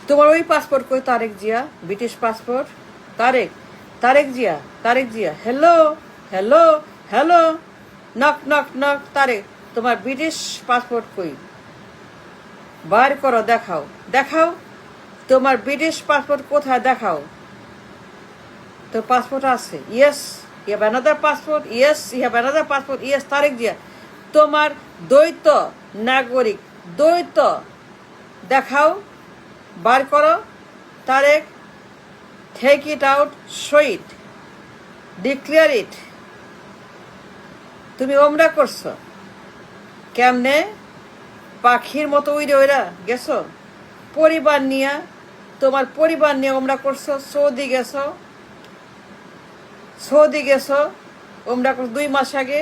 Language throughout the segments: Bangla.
তোমার ওই পাসপোর্ট কই? Tarique Zia, British passport. Tarique, Tarique Zia, hello, hello, hello, knock knock knock. Tarique, তোমার ব্রিটিশ পাসপোর্ট কই? বার করো, দেখাও, দেখাও তোমার ব্রিটিশ পাসপোর্ট কোথায়, দেখাও। তোর পাসপোর্ট আছে? Yes, you have another passport. Yes, you have another passport. Yes, Tarique Zia, তোমার দ্বৈত নাগরিক, দ্বৈত দেখাও, বার করো। Tarique, take it out, show it, declare it. তুমি ওমরা করছো কেমনে? পাখির মতো উইরে ওইরা গেছো পরিবার নিয়ে, তোমার পরিবার নিয়ে ওমরা করছো। সৌদি গেছো, সৌদি গেছো, ওমরা করছো 2 মাস আগে।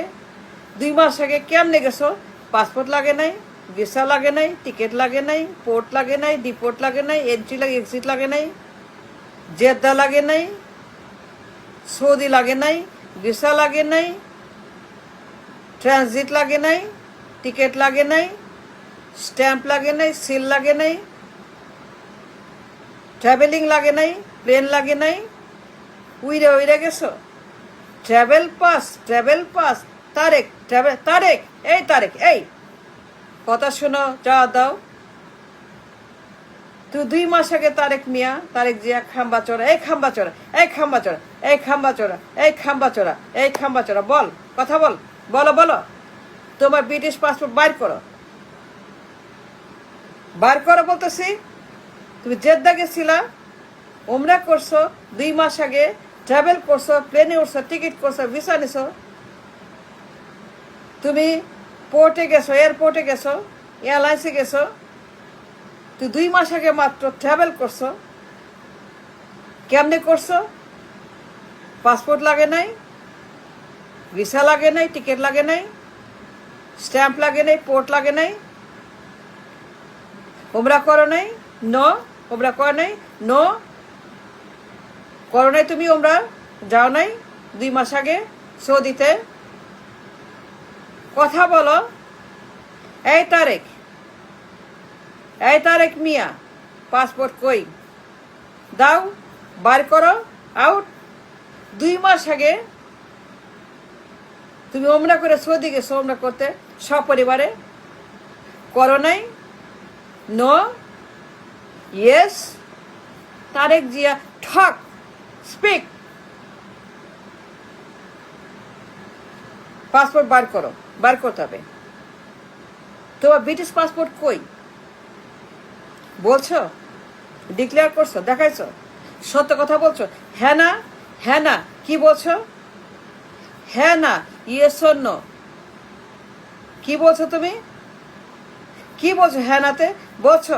2 মাস আগে কেমনে গেছো? পাসপোর্ট লাগে নাই, ভিসা লাগে নাই, টিকিট লাগে নাই, পোর্ট লাগে নাই, ডিপোর্ট লাগে নাই, এন্ট্রি লাগে, এক্সিট লাগে নাই, জেদ্দা লাগে নাই, সৌদি লাগে নাই, ভিসা লাগে নাই, ট্রানজিট লাগে নাই, টিকিট লাগে নাই, স্ট্যাম্প লাগে নাই, সিল লাগে নাই, ট্রাভেলিং লাগে নাই, প্লেন লাগে নাই, উইরে উইরে গেছো। Travel pass, travel pass. Tarique, travel, Tarique, এই তারেক, এই কথা শোনো, যা দাও। তুই 2 মাস আগে তারেক মিয়া, তারেক জিয়া, খাম্বা চোরা, এই খাম্বা চোরা, এই খাম্বা চোরা, এই খাম্বা চোরা, এই খাম্বা চোরা, এই খাম্বা চোরা, বল, কথা বল, বলো বলো। তোমার ব্রিটিশ পাসপোর্ট বার করো, বার করো বলতেছি। তুমি জেদ্দা গেছিলা, ওমরা করছো 2 মাস আগে, ট্রাভেল করছো, প্লেনে উঠছো, টিকিট করছো, ভিসা নিছো। তুমি পোর্টে গেছো, এয়ারপোর্টে গেছো, এয়ারলাইন্সে গেছো। তুই 2 মাস আগে মাত্র ট্রাভেল করছো। কেমনে করছো? পাসপোর্ট লাগে নাই, ভিসা লাগে নাই, টিকিট লাগে নাই, স্ট্যাম্প লাগে নাই, পোর্ট লাগে নাই, ওমরা করো নাই, নো, ওমরা করো নাই, নো, করো নাই তুমি, ওমরা যাও নাই 2 মাস আগে সৌদিতে। কথা বলো। এই তারেক, এই তারেক মিয়া, পাসপোর্ট কই? দাও, বার করো, আউট। 2 মাস আগে তুমি ওমরা করে সৌদি গেছো, ওমরা করতে সপরিবারে, করো নাই, নো, ইয়েস। তারেক জিয়া, ঠক, স্পিক। পাসপোর্ট বার করো, বার করতে হবে। তোমার ব্রিটিশ পাসপোর্ট কই? বলছো, ডিক্লেয়ার করছো, দেখাইছো, সত্য কথা বলছো। হ্যাঁ না, হ্যাঁ না, কি বলছো? হ্যাঁ না, ইয়েস অর নো, কি বলছো তুমি? কি বলছো? হ্যাঁ নাতে বলছো,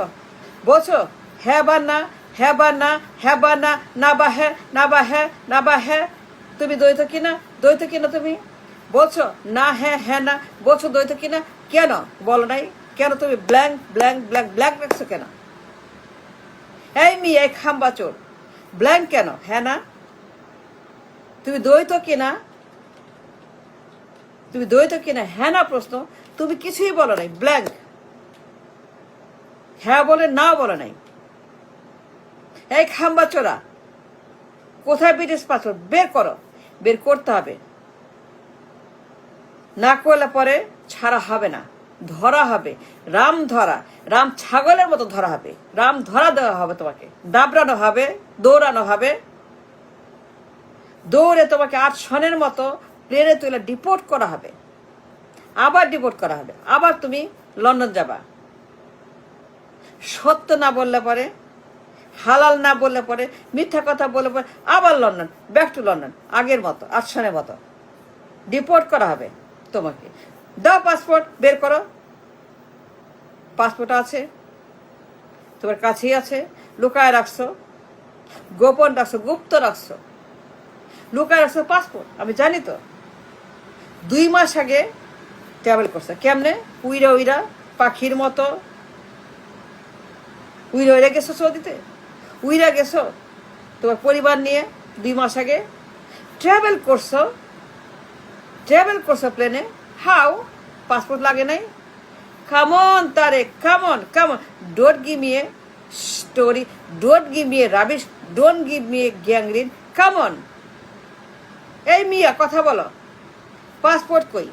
বলছো হ্যাঁ বা না, হ্যাঁ বা না, হ্যাঁ বা না, না বা হ্যাঁ, না বা হ্যাঁ, না বা হ্যাঁ। তুমি দ্বৈত কিনা, দ্বৈত কিনা তুমি বলছো না, হ্যাঁ হ্যাঁ না, বলছো দ্বৈত কিনা। কেন বলো নাই? কেন তুমি ব্ল্যাঙ্ক ব্ল্যাঙ্ক ব্ল্যাঙ্ক ব্ল্যাঙ্ক রাখছো কেন? এই মেয়ে, এই খাম্বা চোর, ব্ল্যাঙ্ক কেন? হ্যাঁ না, তুমি দ্বৈত কিনা, তুমি দ্বৈত কিনা, হ্যাঁ না প্রশ্ন, তুমি কিছুই বলো নাই, ব্ল্যাঙ্ক। হ্যাঁ বলে না বলে নাই। এই খাম্বা চোরা, কোথায় ব্রিটিশ পাসপোর্ট? বের করো, বের করতে হবে। না করলে পরে ছাড়া হবে না, ধরা হবে, রাম ধরা, রাম ছাগলের মতো ধরা হবে, রাম ধরা দেওয়া হবে, তোমাকে দাবড়ানো হবে, দৌড়ানো হবে, দৌড়ে তোমাকে 8 সনের মতো প্লেনে তুলে ডিপোর্ট করা হবে, আবার ডিপোর্ট করা হবে, আবার তুমি লন্ডন যাবা। সত্য না বললে পরে, হালাল না বললে পরে, মিথ্যা কথা বললে পরে আবার লন্ডন, ব্যাক টু লন্ডন, আগের মতো 8 সনের মতো ডিপোর্ট করা হবে তোমাকে। দাও পাসপোর্ট, বের করো। পাসপোর্ট আছে তোমার কাছেই আছে, লুকায় রাখছো, গোপন রাখছো, গুপ্ত রাখছো, লুকায় রাখছো পাসপোর্ট। আমি জানি তো। 2 মাস আগে ট্রাভেল করছে কেমনে? উইরা উইরা, পাখির মতো উইরা উইরা গেছো সৌদিতে, উইরা গেছো তোমার পরিবার নিয়ে। 2 মাস আগে ট্রাভেল করছো, ট্রাভেল করছো প্লেনে। হাউ? পাসপোর্ট লাগে নাই? Come on Tarique, come on come on, don't give me a story. Don't give me a rubbish. Don't give me a gangrene. Come on. এই মিয়া কথা বলো, পাসপোর্ট কই?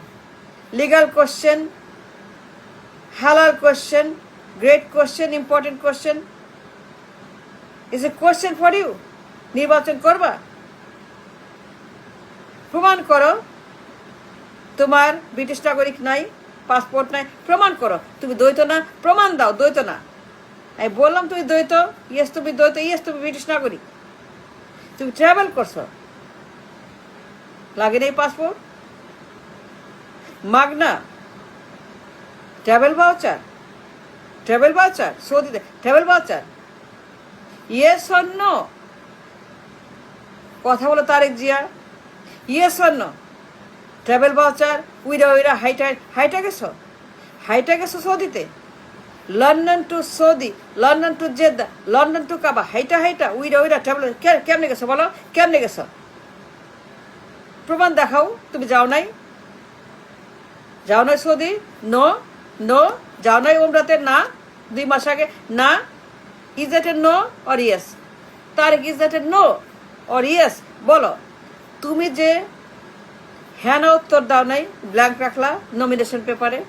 লিগাল কোশ্চেন, হালাল question, great question, important question. Is a question for you? নির্বাচন করবা? প্রমাণ করো তোমার ব্রিটিশ নাগরিক নাই, পাসপোর্ট নাই, প্রমাণ করো। তুমি দ্বৈত না, প্রমাণ দাও দ্বৈত না। আমি বললাম তুমি দ্বৈত, ইয়েস তুমি দ্বৈত, ইয়েস তুমি ব্রিটিশ নাগরিক, তুমি ট্রাভেল করছো, লাগে নেই পাসপোর্ট? মাগনা ট্রাভেল ভাউচার, ট্রাভেল ভাউচার সৌদিতে, travel voucher, yes or no? কথা বলো Tarique Zia, yes or no? Travel voucher উইরা হাইটা গেছো, হাইটা গেছো সৌদিতে, London to Saudi, London to Jeddah, London to Kaaba, হাইটা উইরা ট্রাভেল কেমনে গেছো বলো, কেমনে গেছো? প্রমাণ দেখাও। তুমি যাও নাই, যাও নাই সৌদি? নো নো, যাও নাই উমরাতে? না। 2 মাস আগে? না। Is that a no or yes? Tarique, is that a no or yes? বলো। তুমি যে হ্যাঁ না উত্তর দাও নাই, ব্ল্যাঙ্ক রাখলা নমিনেশন পেপারে,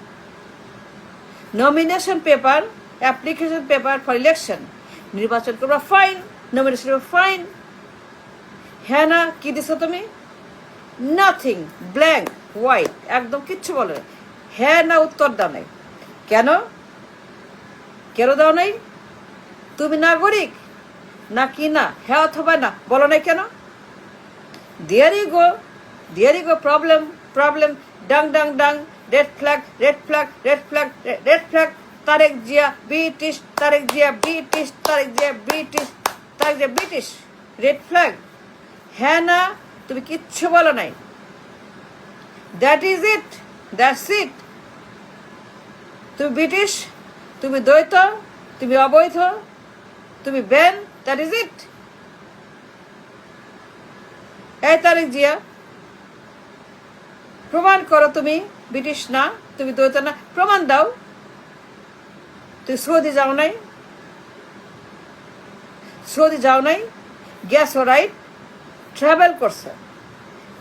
nomination paper, application paper for election, নির্বাচন করবা, ফাইন, নমিনেশন পেপার, ফাইন। হ্যাঁ না কি দিছো তুমি? নাথিং, ব্ল্যাঙ্ক, হোয়াইট, একদম কিচ্ছু বলো না। হ্যাঁ না উত্তর দাও নাই কেন? কেন দাও নাই? তুমি নাগরিক না কি না, হ্যাঁ অথবা না বলো নাই কেন? There you go problem, dang, red flag, Tarique Zia British, Tarique Zia British, red flag. হ্যাঁ না তুমি কিচ্ছু বলো নাই। That's it. তুমি ব্রিটিশ, তুমি দ্বৈত, তুমি অবৈধ, তুমি ব্যান, দ্যাট ইজ ইট। এই তারেক জিয়া, প্রমাণ করো তুমি ব্রিটিশ না, তুমি দ্বৈত না, প্রমাণ দাও। তুমি সৌদি যাও নাই, গেছো রাইট, ট্রাভেল করছো।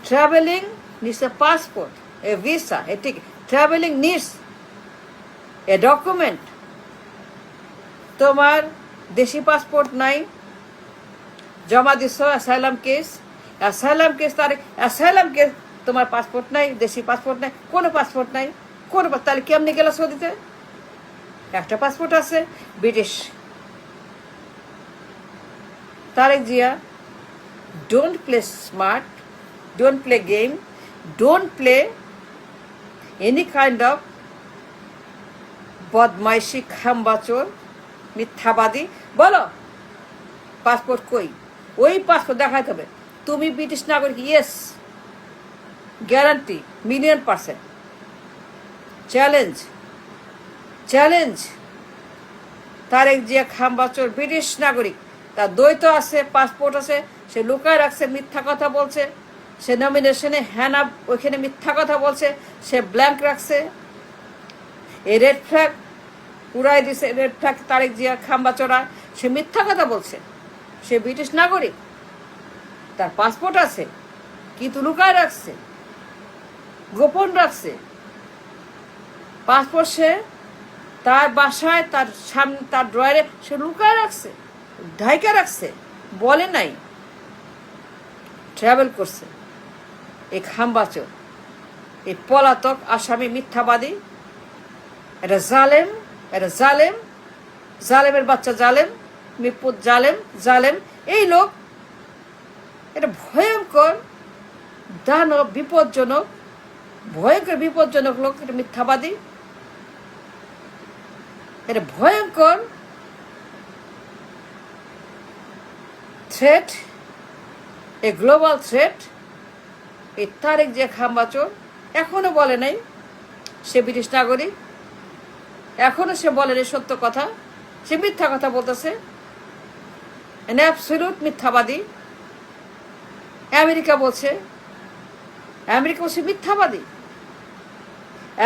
Travelling needs a passport, a visa, A ticket. Travelling needs a document. তোমার দেশি পাসপোর্ট নাই, জমা দিছ অ্যাসাইলাম কেস, তারিখ অ্যাসাইলাম কেস, তোমার পাসপোর্ট নাই, দেশি পাসপোর্ট নাই, কোনো পাসপোর্ট নাই, তাহলে কেমনি গেল সৌদিতে? একটা পাসপোর্ট আছে, British. Tarique Zia, don't play smart, don't play game, don't play any kind of বদমাইশি, খাম্বাচোর, মিথ্যাবাদী। বলো পাসপোর্ট কই? ওই পাসপোর্ট দেখাতে হবে তুমি ব্রিটিশ নাগরিক, yes, guarantee, 1,000,000%। Challenge Tarique Zia খাম্বাচোর ব্রিটিশ নাগরিক, তার দ্বৈত আছে, পাসপোর্ট আছে, সে লুকায় রাখছে, মিথ্যা কথা বলছে, সে নমিনেশনে হ্যানা ওইখানে মিথ্যা কথা বলছে, সে ব্ল্যাঙ্ক রাখছে, এই রেড ফ্ল্যাগ উড়াই দিছে, রেড ফ্ল্যাগ তারেক জিয়া খাম্বাচোরা, সে মিথ্যা কথা বলছে, সে ব্রিটিশ নাগরিক, তার পাসপোর্ট আছে, কিন্তু লুকায় রাখছে, গোপন রাখছে পাসপোর্ট। সে তার বাসায়, তার সামনে, তার ড্রয়ারে সে লুকায় রাখছে, ঢাইকা রাখছে, বলে নাই। ট্রাভেল করছে এই খাম্বাচোর, এই পলাতক আসামি, মিথ্যাবাদী, এটা জালেমের বাচ্চা, মিরপুর জালেম। এই লোক এটা ভয়ঙ্কর দানব, বিপজ্জনক লোক, এটা মিথ্যাবাদী, এটা ভয়ঙ্কর থ্রেট, এ গ্লোবাল থ্রেট। এই তারেক জিয়া খাম্বাচোর এখনো বলে নাই সে ব্রিটিশ নাগরিক, এখনো সে বলে নাই সত্য কথা, সে মিথ্যা কথা বলতেছে, অ্যাবসলিউট মিথ্যাবাদী। আমেরিকা বলছে মিথ্যাবাদী,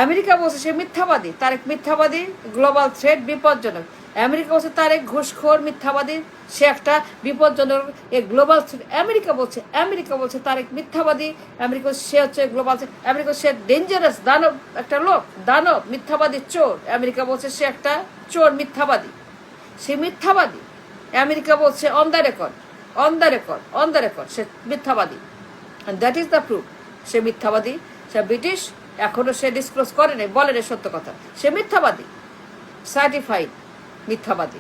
আমেরিকা বলছে সে মিথ্যাবাদী, তারেক মিথ্যাবাদী, গ্লোবাল থ্রেট, বিপজ্জনক। আমেরিকা বলছে তারেক ঘুষখোর মিথ্যাবাদী, সে একটা বিপজ্জনক গ্লোবাল। আমেরিকা বলছে তারেক মিথ্যাবাদী, আমেরিকা সে হচ্ছে গ্লোবাল, আমেরিকা সে ডেঞ্জারাস দানব, একটা লোক দানব, মিথ্যাবাদী, চোর। আমেরিকা বলছে সে একটা চোর, মিথ্যাবাদী, সে মিথ্যাবাদী। আমেরিকা বলছে অন দ্য রেকর্ড সে মিথ্যাবাদী। And that is the proof, সে মিথ্যাবাদী। সে ব্রিটিশ, এখনো সে ডিসক্লোজ করে নাই, বলে সত্য কথা, সে মিথ্যাবাদী, সার্টিফাইড মিথ্যাবাদী।